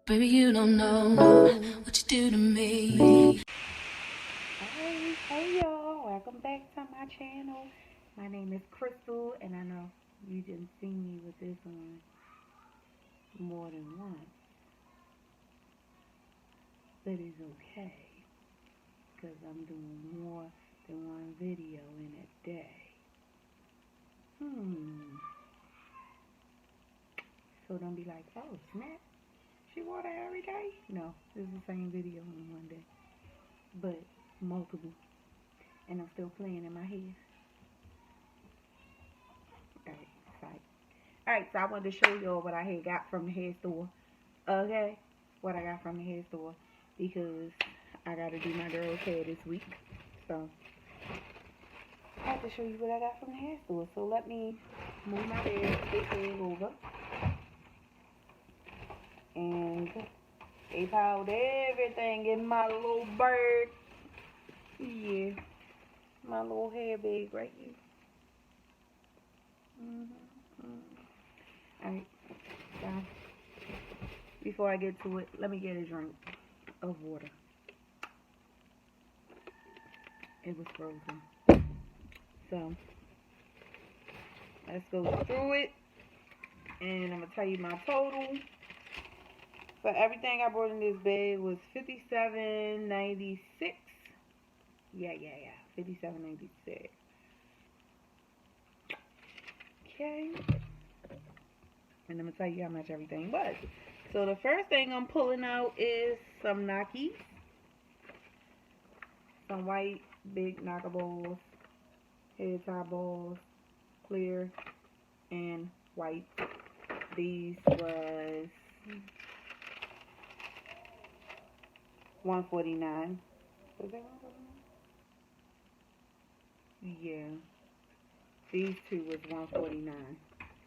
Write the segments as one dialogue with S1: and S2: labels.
S1: Baby, you don't know what you do to me.
S2: Hey y'all, welcome back to my channel. My name is Crystal, and I know you didn't see me with this one more than once, but it's okay, because I'm doing more than one video in a day. So don't be like, oh snap, she wore that every day? No, this is the same video in one day, but multiple, and I'm still playing in my head. Alright, psych. Alright, so I wanted to show y'all what I had got from the hair store. Okay, what I got from the hair store, because I got to do my girl's hair this week. So I have to show you what I got from the hair store. So let me move my bag over. And they piled everything in my little bag. Yeah, my little hair bag right here. Alright, so before I get to it, let me get a drink of water. It was frozen. So let's go through it. And I'm going to tell you my total. For everything I brought in this bag was $57.96. Yeah. $57.96. Okay. And I'm going to tell you how much everything was. So the first thing I'm pulling out is some Nokis. Some white big knocker balls. Head tie balls. Clear and white. These was $149. Was that $149? Yeah. These two was $149.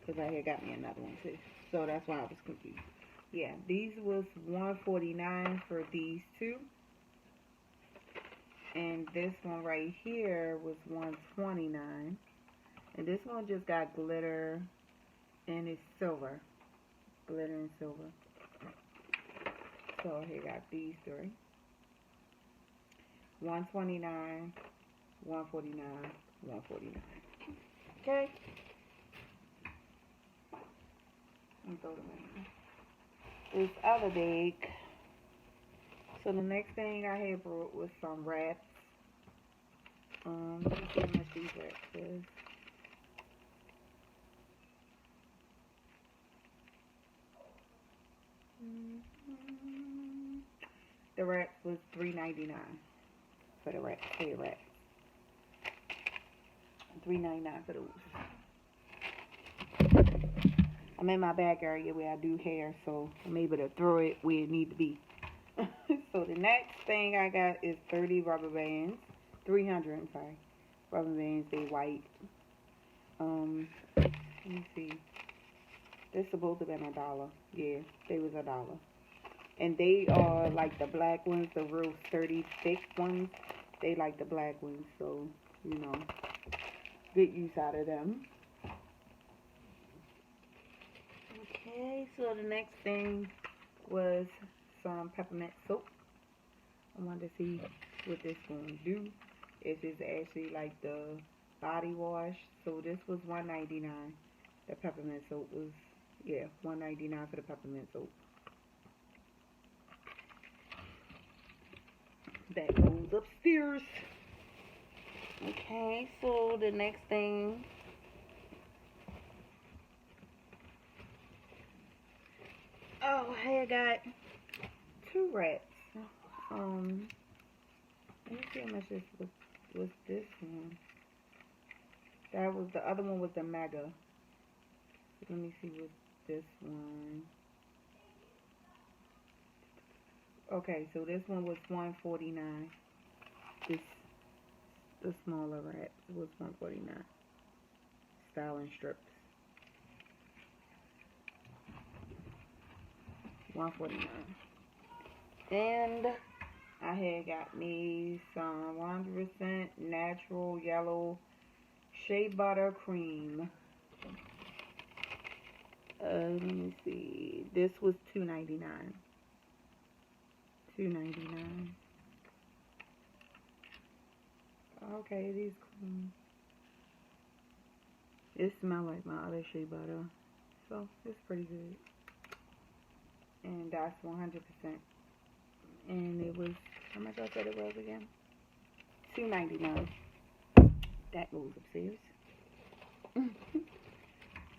S2: Because I had got me another one too. So that's why I was confused. Yeah, these was $149 for these two. And this one right here was $129. And this one just got glitter and it's silver. Glitter and silver. So here got these three. $129, $149, $149. Okay. Let me throw them in this other bag. So the next thing I had brought was some wraps. Let me see how much these wraps is. The wraps was $3.99 for the wraps. Hair wraps. $3.99 for those. I'm in my back area where I do hair, so I'm able to throw it where it need to be. So the next thing I got is 30 rubber bands. 300, I'm sorry. Rubber bands, they white. Let me see. They're supposed to have been $1. Yeah, they was $1. And they are like the black ones, the real sturdy, thick ones. They like the black ones, so, you know, good use out of them. Okay, so the next thing was some peppermint soap. I wanted to see what this going to do. If it's actually like the body wash. So this was $1.99. The peppermint soap was, yeah, $1.99 for the peppermint soap. That goes upstairs. Okay, so the next thing, oh, I got two wraps. Let me see how much this was this one. That was, the other one was the mega. Let me see what this one. Okay, so this one was $149. The smaller wrap was $149. Styling strips. $149. And I had got me some 100% natural yellow shea butter cream. Let me see. This was $2.99. $2.99. Okay, it is cool. It smells like my other shea butter, so it's pretty good. And that's 100%. And it was, how much I said it was again? $2.99. That goes upstairs.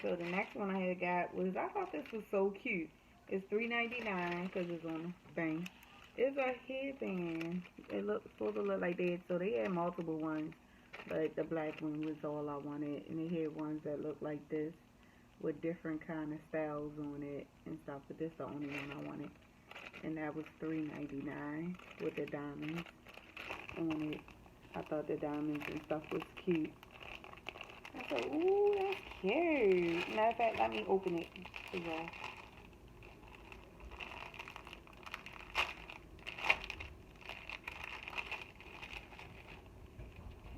S2: So the next one I had got was, I thought this was so cute. It's $3.99 because it's on the thing. It's a headband. It looks supposed to look like that. So they had multiple ones, but the black one was all I wanted. And they had ones that look like this with different kind of styles on it and stuff. But this is the only one I wanted. And that was $3.99 with the diamonds on it. I thought the diamonds and stuff was cute. I said, ooh, that's cute. Matter of fact, let me open it for y'all.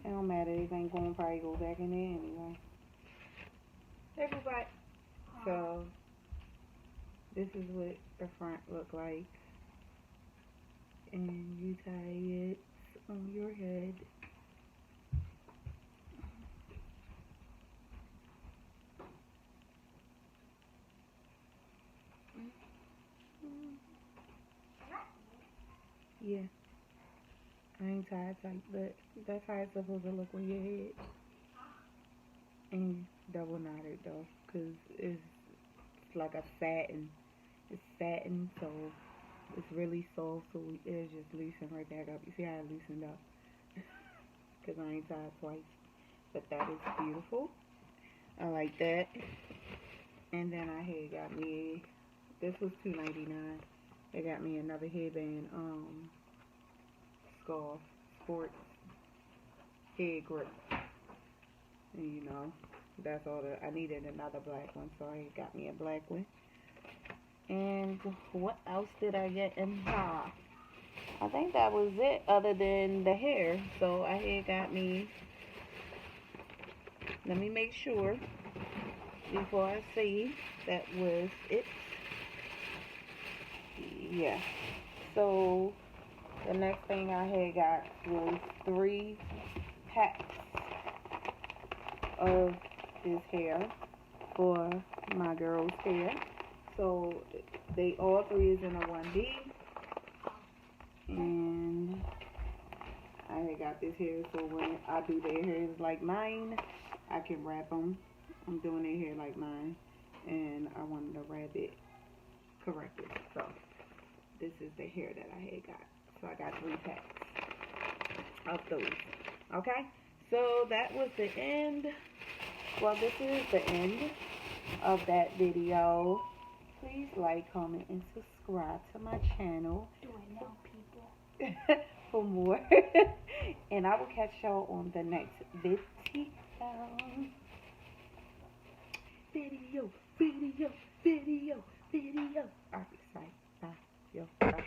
S2: It don't matter. It ain't going to probably go back in there anyway. Hey, bye. So, this is what the front look like. And you tie it on your head. Yeah. I ain't tied tight, but that's how it's supposed to look on your head. And double knotted though, because it's like a satin. It's satin, so it's really soft, so it'll just loosen right back up. You see how it loosened up? Because I ain't tied twice. But that is beautiful. I like that. And then I had got me, this was $2.99. They got me another headband, scarf, sports head grip. And you know, that's all I needed another black one, so I got me a black one. And what else did I get in here? I think that was it, other than the hair. So I had got me, let me make sure before I say that was it. Yeah. So the next thing I had got was 3 packs of this hair for my girl's hair. So they all 3 is in a 1D. And I had got this hair, so when I do their hair like mine, I can wrap them. I'm doing their hair like mine, and I wanted to wrap it correctly. So this is the hair that I had got. So I got 3 packs of those. Okay, so that was the end. Well, this is the end of that video. Please like, comment, and subscribe to my channel.
S3: Do it now, people.
S2: For more. And I will catch y'all on the next video. Video. Alright, sorry. Bye. Yo. Bye.